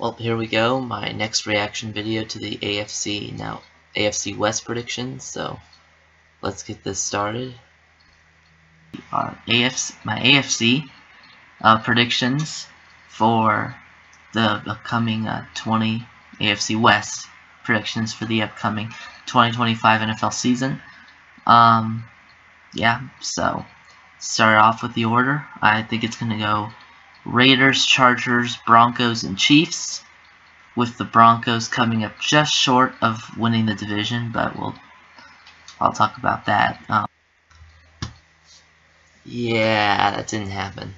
Well, here we go, my next reaction video to the AFC West predictions, so let's get this started. My AFC predictions for the upcoming AFC West predictions for the upcoming 2025 NFL season. Yeah, so start off with the order. I think it's going to go Raiders, Chargers, Broncos, and Chiefs, with the Broncos coming up just short of winning the division, but I'll talk about that. Yeah, that didn't happen.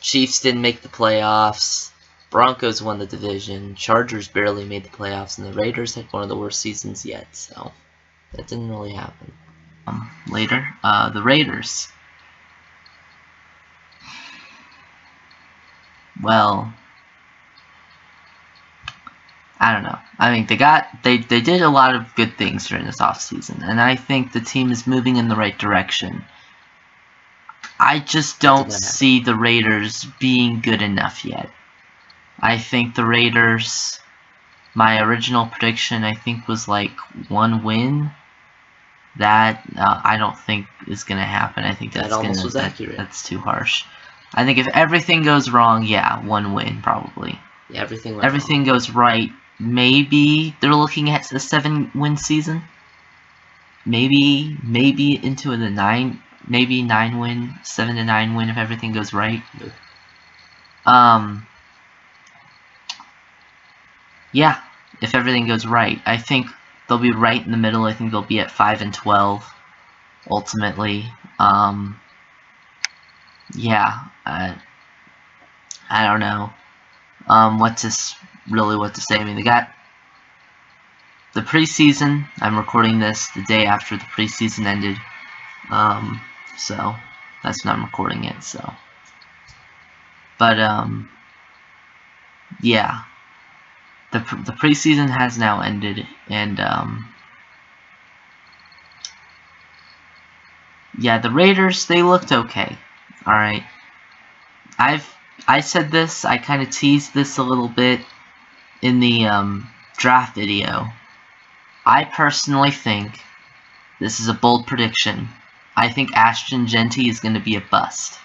Chiefs didn't make the playoffs. Broncos won the division. Chargers barely made the playoffs, and the Raiders had one of the worst seasons yet, so that didn't really happen. Later, the Raiders. Well, I don't know. I mean, they did a lot of good things during this offseason, and I think the team is moving in the right direction. I just don't see the Raiders being good enough yet. I think the Raiders, my original prediction, I think was like 1 win. That I don't think is going to happen. I think that's too harsh. I think if everything goes wrong, yeah, 1 win probably. Yeah, everything goes right. Maybe they're looking at a 7-win season. Maybe into the 9 win, 7 to 9 win if everything goes right. Yeah, if everything goes right, I think they'll be right in the middle. I think they'll be at 5-12 ultimately. Yeah, I don't know what to say. I mean, they got the preseason. I'm recording this the day after the preseason ended, so that's when I'm recording it. So, but yeah, the preseason has now ended, and yeah, the Raiders, they looked okay. All right, I said this. I kind of teased this a little bit in the draft video. I personally think this is a bold prediction. I think Ashton Jeanty is going to be a bust.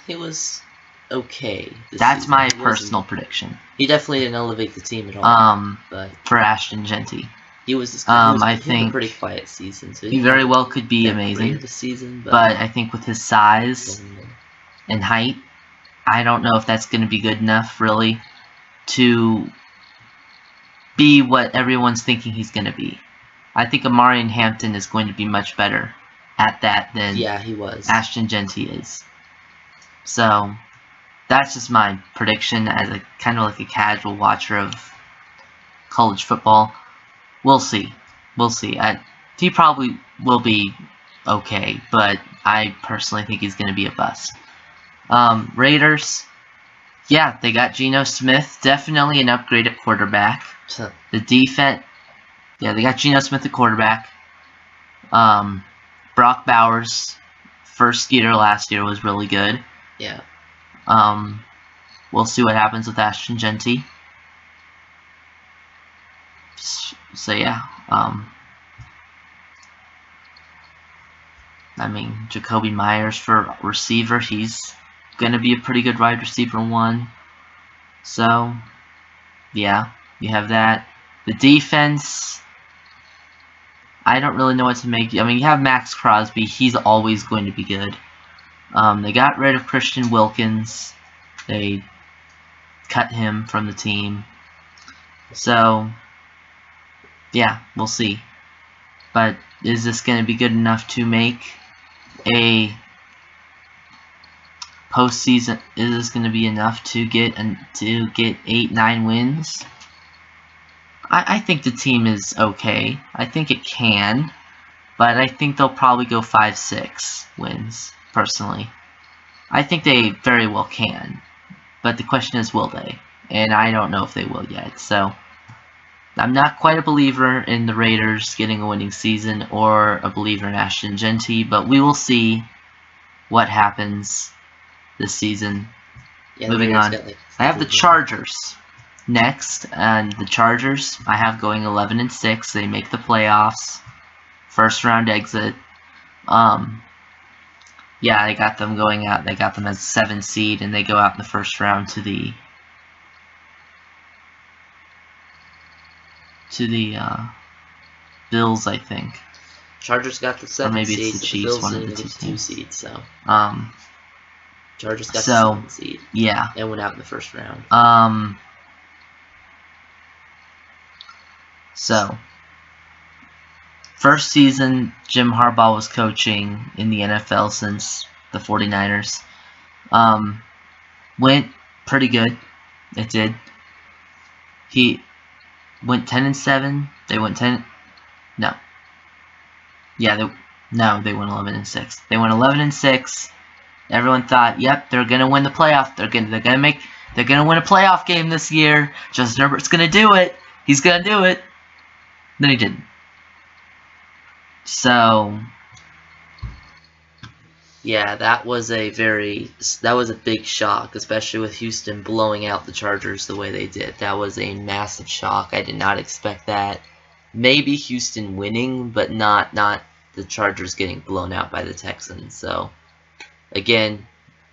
He was okay. That's my personal prediction. He definitely didn't elevate the team at all. But for Ashton Jeanty, I think a pretty quiet season. So he very well could be amazing this season, but I think with his size and height, I don't know if that's going to be good enough, really, to be what everyone's thinking he's going to be. I think Amarian Hampton is going to be much better at that than Ashton Jeanty is. So that's just my prediction as a kind of like a casual watcher of college football. We'll see. He probably will be okay, but I personally think he's going to be a bust. Raiders, yeah, they got Geno Smith, definitely an upgrade at quarterback. The defense, yeah, they got Geno Smith at quarterback. Brock Bowers, first year last year, was really good. Yeah. We'll see what happens with Ashton Jeanty. So yeah, I mean, Jacoby Myers for receiver, he's gonna be a pretty good wide receiver 1. So yeah, you have that. The defense, I don't really know what to make. I mean, you have Max Crosby, he's always going to be good. They got rid of Christian Wilkins. They cut him from the team. So yeah, we'll see. But is this going to be good enough to make a postseason? Is this going to be enough to get 8-9 wins? I think the team is okay. I think it can, but I think they'll probably go 5-6 wins. Personally, I think they very well can, but the question is, will they? And I don't know if they will yet. So I'm not quite a believer in the Raiders getting a winning season or a believer in Ashton Jeanty, but we will see what happens this season. Yeah, moving on. Got, like, I have the Chargers next, and the Chargers I have going 11-6. They make the playoffs, first round exit. Yeah, I got them going out. They got them as a 7 seed, and they go out in the first round to the Bills, I think. Chargers got the 7 seed. Or maybe it's the Chiefs, one of the 2 seeds. So Chargers got the 7 seed. Yeah. And went out in the first round. So first season Jim Harbaugh was coaching in the NFL since the 49ers. Went pretty good. It did. He went 10-7. They went 10. No. Yeah, they went 11-6. They went 11-6. Everyone thought, yep, they're gonna win the playoff. They're gonna win a playoff game this year. Justin Herbert's gonna do it. He's gonna do it. Then he didn't. So yeah, that was a big shock, especially with Houston blowing out the Chargers the way they did. That was a massive shock. I did not expect that. Maybe Houston winning, but not the Chargers getting blown out by the Texans. So again,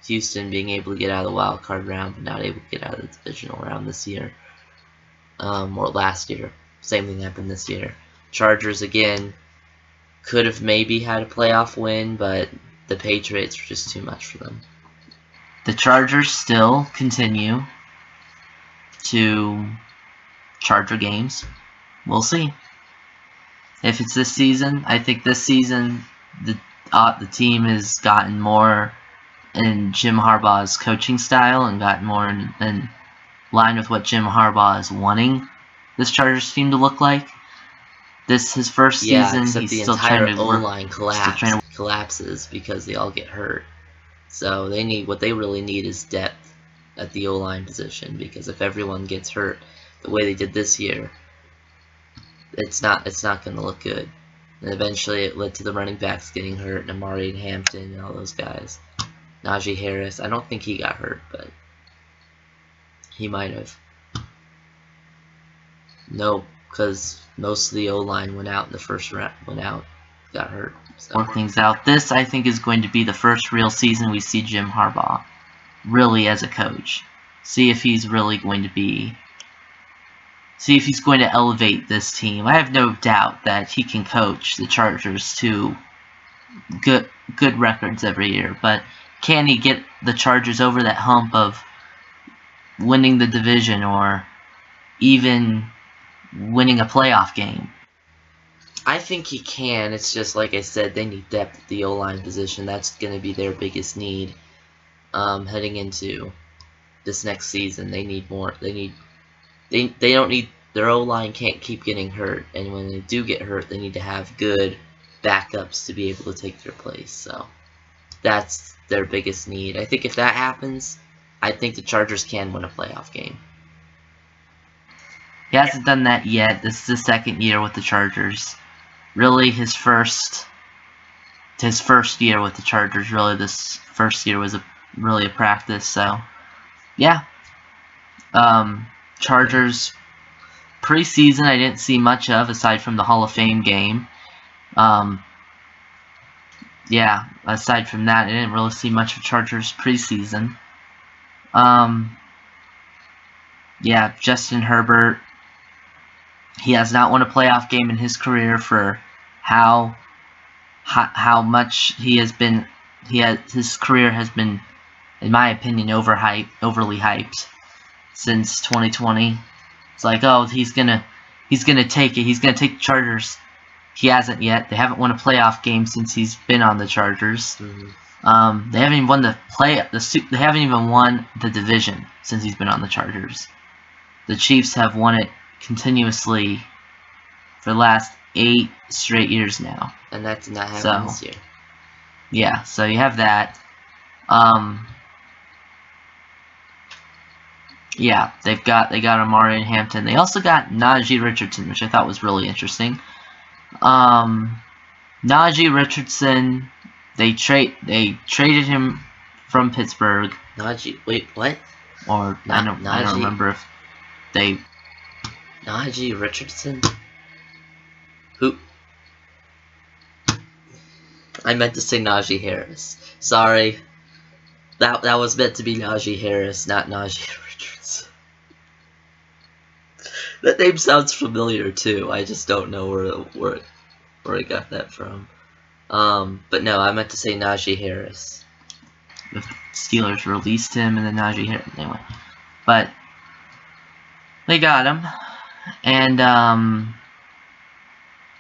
Houston being able to get out of the wild card round, but not able to get out of the divisional round this year, or last year. Same thing happened this year. Chargers again could have maybe had a playoff win, but the Patriots were just too much for them. The Chargers still continue to Charger games. We'll see. If it's this season, I think this season the team has gotten more in Jim Harbaugh's coaching style and gotten more in line with what Jim Harbaugh is wanting this Chargers team to look like. This his first season. Except he's the still entire trying to O-line collapses because they all get hurt. So what they really need is depth at the O-line position, because if everyone gets hurt the way they did this year, it's not going to look good. And eventually it led to the running backs getting hurt, and Amari and Hampton and all those guys. Najee Harris, I don't think he got hurt, but he might have. No, because most of the O-line went out in the first round, got hurt. So. Work things out. This, I think, is going to be the first real season we see Jim Harbaugh really as a coach. See if he's really going to elevate this team. I have no doubt that he can coach the Chargers to good records every year, but can he get the Chargers over that hump of winning the division or even winning a playoff game? I think he can. It's just like I said, they need depth at the O-line position. That's going to be their biggest need heading into this next season. They need more. They don't need, their O-line can't keep getting hurt, and when they do get hurt, they need to have good backups to be able to take their place. So that's their biggest need. I think if that happens, I think the Chargers can win a playoff game. He hasn't done that yet. This is the second year with the Chargers. Really, his first year with the Chargers. Really, this first year was really a practice. So, yeah. Chargers preseason, I didn't see much of aside from the Hall of Fame game. Yeah, aside from that, I didn't really see much of Chargers preseason. Yeah, Justin Herbert. He has not won a playoff game in his career for how much he has been. His career has been, in my opinion, overly hyped since 2020. It's like, oh, he's gonna take it. He's gonna take the Chargers. He hasn't yet. They haven't won a playoff game since he's been on the Chargers. Mm-hmm. They haven't even won They haven't even won the division since he's been on the Chargers. The Chiefs have won it continuously for the last 8 straight years now. And that did not happen this year. Yeah, so you have that. Yeah, they got Amari and Hampton. They also got Najee Richardson, which I thought was really interesting. Najee Richardson, they traded him from Pittsburgh. Najee. Wait, what? Or I don't remember if they. Najee Richardson. Who? I meant to say Najee Harris. Sorry. That was meant to be Najee Harris, not Najee Richardson. That name sounds familiar too. I just don't know where I got that from. But no, I meant to say Najee Harris. The Steelers released him, and then Najee Harris. Anyway, but they got him, and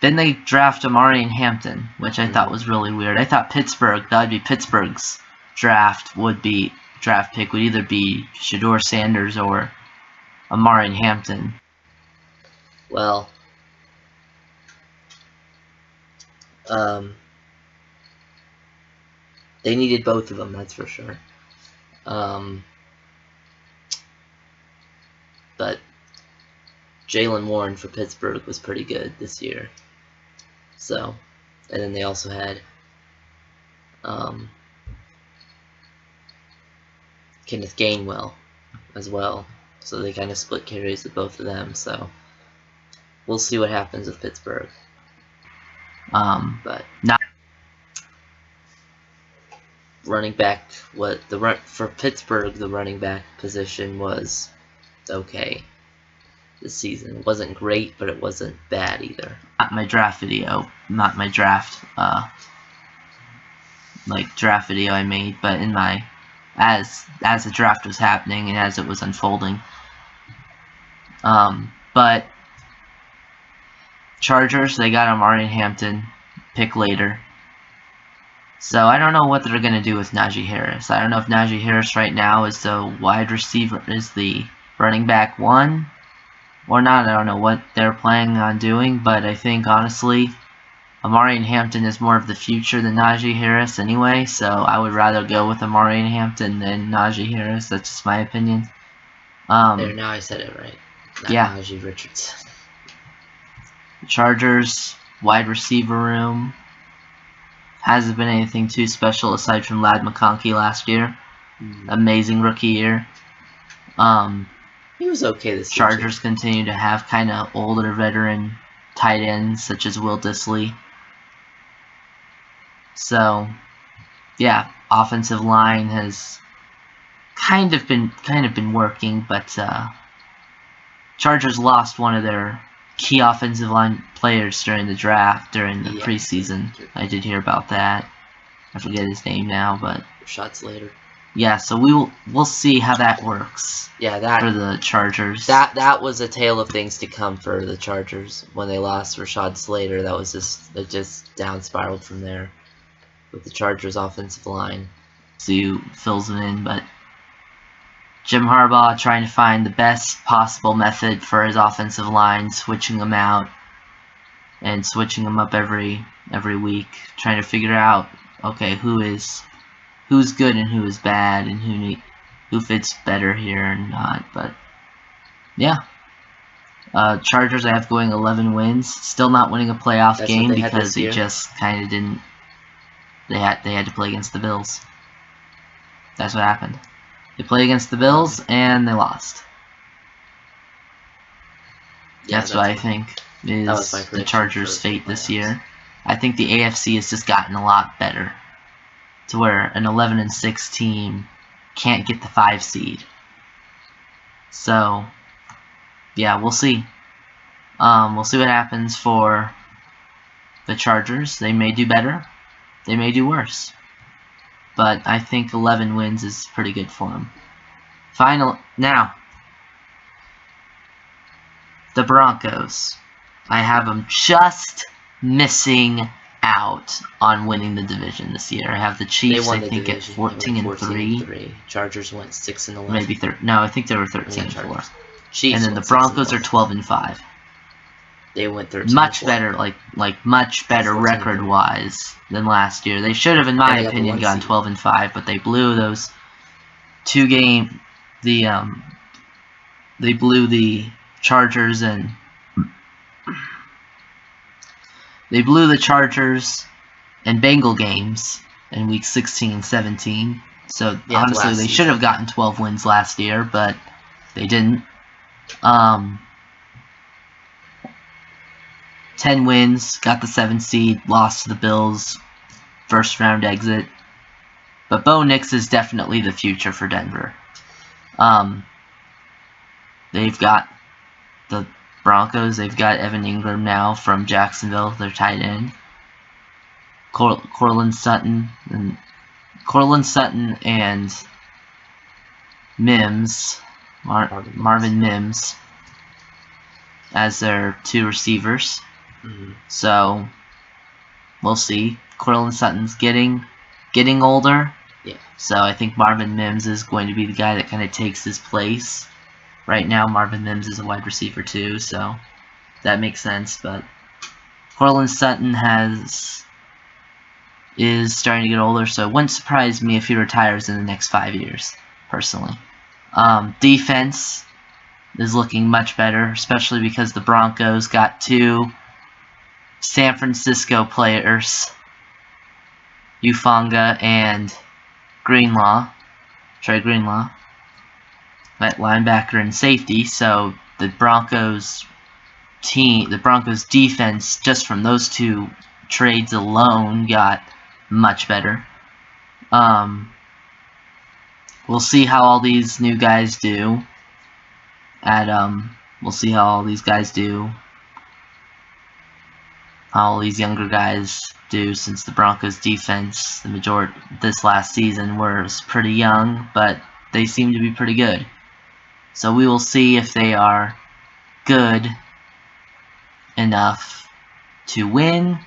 then they draft Amari and Hampton, which I thought was really weird. I thought Pittsburgh, that would be Pittsburgh's draft pick would either be Shedeur Sanders or Amari and Hampton. Well, they needed both of them, that's for sure. But Jaylen Warren for Pittsburgh was pretty good this year. So, and then they also had Kenneth Gainwell as well. So they kind of split carries with both of them. So we'll see what happens with Pittsburgh. But not running back. For Pittsburgh, the running back position was okay this season. It wasn't great, but it wasn't bad either. Not my draft video, not my draft draft video I made, but in my as the draft was happening and as it was unfolding. But Chargers, they got Amari and Hampton, pick later. So I don't know what they're going to do with Najee Harris. I don't know if Najee Harris right now is the wide receiver, is the running back one or not. I don't know what they're planning on doing, but I think honestly Amari and Hampton is more of the future than Najee Harris anyway, so I would rather go with Amari and Hampton than Najee Harris. That's just my opinion. There, now I said it right. Not yeah. Najee Richardson. Chargers wide receiver room hasn't been anything too special aside from Ladd McConkey last year. Amazing rookie year. He was okay this year. Chargers continue to have kind of older veteran tight ends such as Will Dissly. So, yeah, offensive line has kind of been working, but Chargers lost one of their key offensive line players during the draft, during the preseason. I did hear about that. I forget his name now, but Shots later. Yeah, so we'll see how that works. Yeah, for the Chargers. That was a tale of things to come for the Chargers when they lost Rashad Slater. It just down spiraled from there with the Chargers offensive line. See who fills it in, but Jim Harbaugh trying to find the best possible method for his offensive line, switching them out and switching them up every week, trying to figure out, okay, who's good and who is bad and who fits better here and not. But yeah, Chargers I have going 11 wins, still not winning a playoff game because they just kind of didn't. They had to play against the Bills. That's what happened. They played against the Bills and they lost. Yeah, that's what I think is the Chargers' fate this year. I think the AFC has just gotten a lot better, to where an 11-6 team can't get the 5 seed. So, yeah, we'll see. We'll see what happens for the Chargers. They may do better. They may do worse. But I think 11 wins is pretty good for them. Now, the Broncos. I have them just missing out on winning the division this year. I have the Chiefs, I think, at 14-3. Chargers went 6-11. Maybe no, I think they were 13-4. Chiefs and then the Broncos are 12-5. They went 13-4. Much better, much better record-wise than last year. They should have, in my opinion, gone 12-5, but they blew those 2 games. They blew the Chargers and. They blew the Chargers and Bengal games in week 16 and 17 So Yeah, honestly, last they should season. have gotten 12 wins last year, but they didn't. 10 wins, got the 7th seed, lost to the Bills, first round exit. But Bo Nix is definitely the future for Denver. They've got the Broncos. They've got Evan Ingram now from Jacksonville, their tight end. Cortland Sutton and Mims, Marvin Mims, as their 2 receivers. So we'll see. Cortland Sutton's getting older. Yeah. So I think Marvin Mims is going to be the guy that kind of takes his place. Right now, Marvin Mims is a wide receiver too, so that makes sense. But Cortland Sutton is starting to get older, so it wouldn't surprise me if he retires in the next 5 years, personally. Defense is looking much better, especially because the Broncos got 2 San Francisco players, Ufanga and Trey Greenlaw, at linebacker and safety. So the Broncos defense, just from those 2 trades alone, got much better. We'll see how all these new guys do. We'll see how all these guys do. How all these younger guys do, since the Broncos defense, the majority this last season, was pretty young, but they seem to be pretty good. So we will see if they are good enough to win.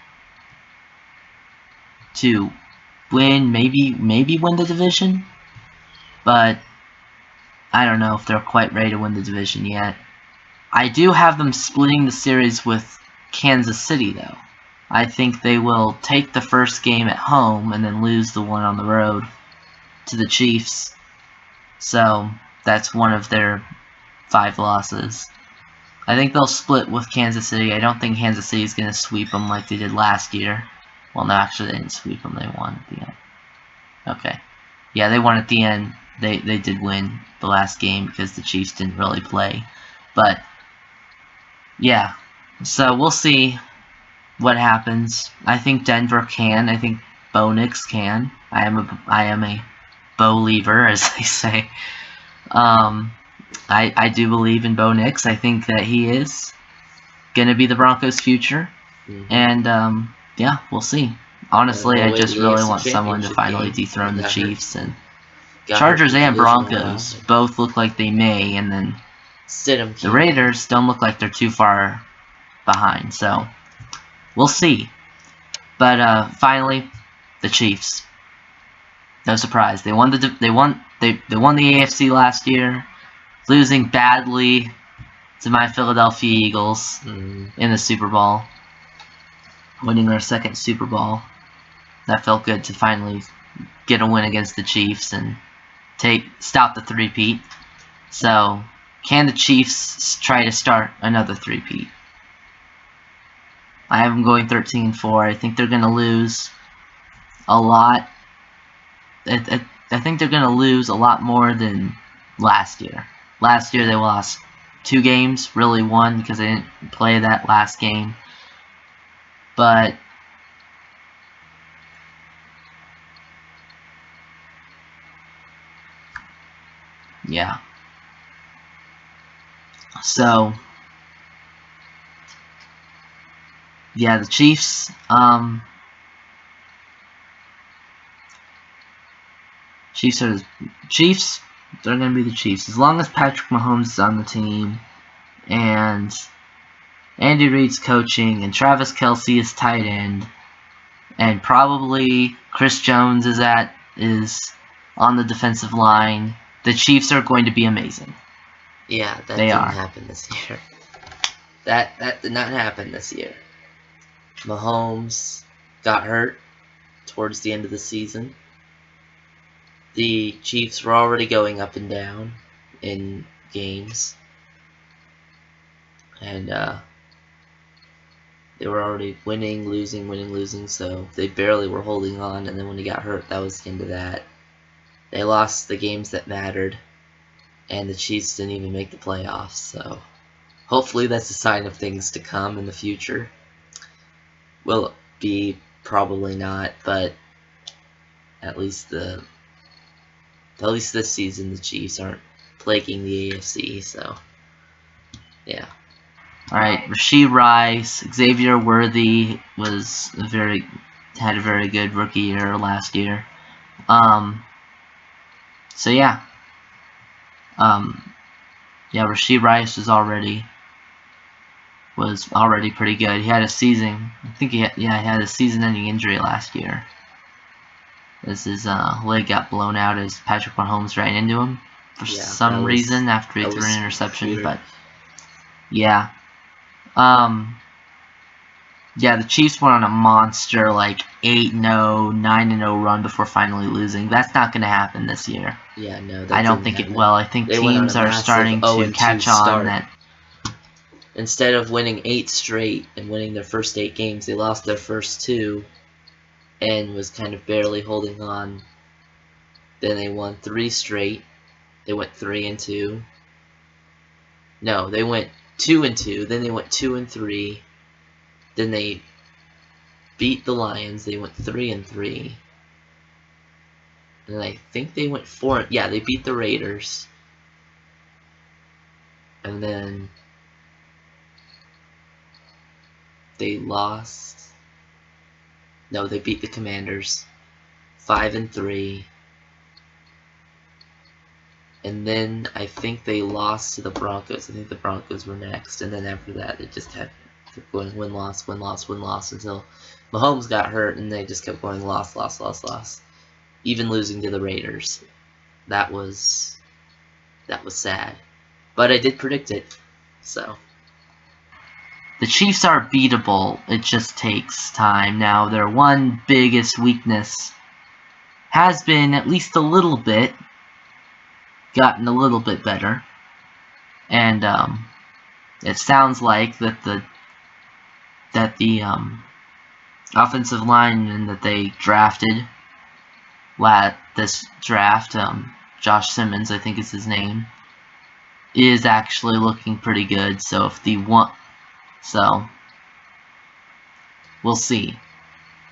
Maybe win the division. But I don't know if they're quite ready to win the division yet. I do have them splitting the series with Kansas City, though. I think they will take the first game at home and then lose the one on the road to the Chiefs. So that's one of their 5 losses. I think they'll split with Kansas City. I don't think Kansas City is going to sweep them like they did last year. Well, no, actually they didn't sweep them. They won at the end. Okay. Yeah, they won at the end. They did win the last game because the Chiefs didn't really play. But yeah, so we'll see what happens. I think Denver can. I think Bo Nix can. I am a Bo-lever, as they say. I do believe in Bo Nix. I think that he is going to be the Broncos' future. And yeah, we'll see. Honestly, I just really want someone to finally dethrone the Chiefs. And Chargers and Broncos both look like they may, and then the Raiders don't look like they're too far behind. So we'll see. But finally, the Chiefs. No surprise, they won the AFC last year, losing badly to my Philadelphia Eagles in the Super Bowl, winning their 2nd Super Bowl. That felt good to finally get a win against the Chiefs and stop the three-peat. So, can the Chiefs try to start another three-peat? I have them going 13-4. I think they're going to lose a lot. I think they're going to lose a lot more than last year. Last year they lost 2 games, really 1 because they didn't play that last game. But yeah. So yeah, the Chiefs, Chiefs, they're going to be the Chiefs. As long as Patrick Mahomes is on the team, and Andy Reid's coaching, and Travis Kelce is tight end, and probably Chris Jones is on the defensive line, the Chiefs are going to be amazing. Yeah, that didn't happen this year. That did not happen this year. Mahomes got hurt towards the end of the season. The Chiefs were already going up and down in games. And they were already winning, losing, so they barely were holding on. And then when he got hurt, that was the end of that. They lost the games that mattered, and the Chiefs didn't even make the playoffs, so hopefully that's a sign of things to come in the future. Will it be? Probably not, but at least this season the Chiefs aren't plaguing the AFC, so yeah. Alright, Rashee Rice, Xavier Worthy had a very good rookie year last year. So yeah. Rashee Rice was already pretty good. He had a season, I think he had a season-ending injury last year. As his leg got blown out as Patrick Mahomes ran into him for some reason after he threw an interception. Weird. But yeah. The Chiefs went on a monster 8-0, 9-0 run before finally losing. That's not going to happen this year. Yeah, no, I don't think it will. I think teams are starting to catch on that. Instead of winning 8 straight and winning their first 8 games, they lost their first 2 and was kind of barely holding on. Then they won 3 straight. They went 3-2. No, they went 2-2. Then they went 2-3. Then they beat the Lions. They went 3-3. And I think they went 4. Yeah, they beat the Raiders. And then they lost. No, they beat the Commanders. 5-3. And then I think they lost to the Broncos. I think the Broncos were next. And then after that, they just kept going win-loss, win-loss, win-loss until Mahomes got hurt, and they just kept going loss, loss, loss, loss. Even losing to the Raiders. That was sad. But I did predict it, so. The Chiefs are beatable. It just takes time. Now, their one biggest weakness has been, at least a little bit, gotten a little bit better. And it sounds like that the offensive lineman that they drafted this draft, Josh Simmons, I think is his name, is actually looking pretty good. So we'll see.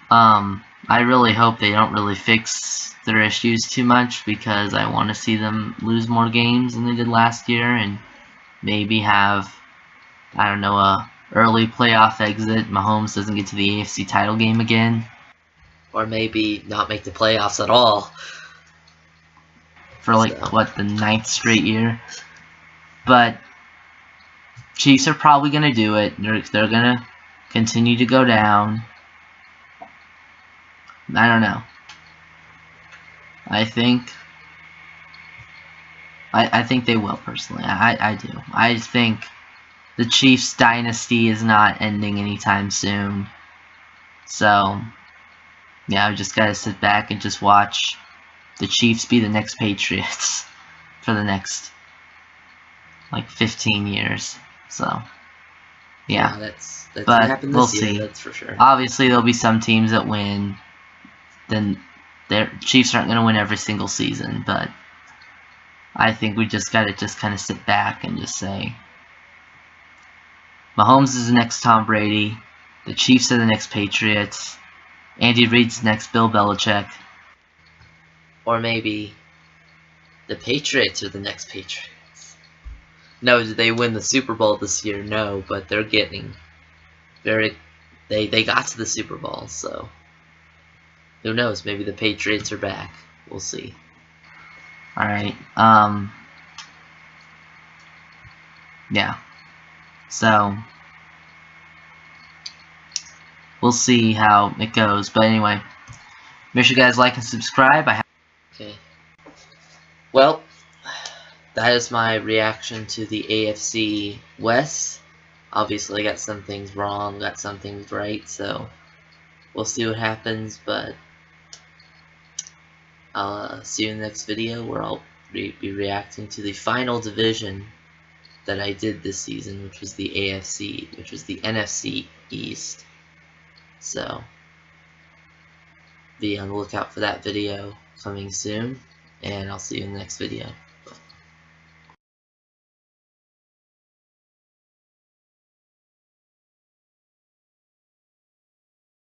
I really hope they don't really fix their issues too much, because I want to see them lose more games than they did last year and maybe have, I don't know, a early playoff exit. Mahomes doesn't get to the AFC title game again. Or maybe not make the playoffs at all. For the 9th straight year. But Chiefs are probably going to do it. They're going to continue to go down. I don't know. I think they will, personally. I do. I think the Chiefs dynasty is not ending anytime soon. So, yeah, I just gotta sit back and just watch the Chiefs be the next Patriots for the next 15 years. So, yeah. That's but we'll see. That's for sure. Obviously, there'll be some teams that win. Then their Chiefs aren't going to win every single season, but I think we just got to kind of sit back and just say, Mahomes is the next Tom Brady, the Chiefs are the next Patriots, Andy Reid's the next Bill Belichick. Or maybe the Patriots are the next Patriots. No, did they win the Super Bowl this year? No, but they're getting they got to the Super Bowl, so who knows? Maybe the Patriots are back. We'll see. Alright, yeah. So, we'll see how it goes. But anyway, make sure you guys like and subscribe. Okay. Well, that is my reaction to the AFC West. Obviously, I got some things wrong, got some things right, so we'll see what happens, but I'll see you in the next video where I'll be reacting to the final division that I did this season, which was the AFC, which was the NFC East. So, be on the lookout for that video coming soon, and I'll see you in the next video.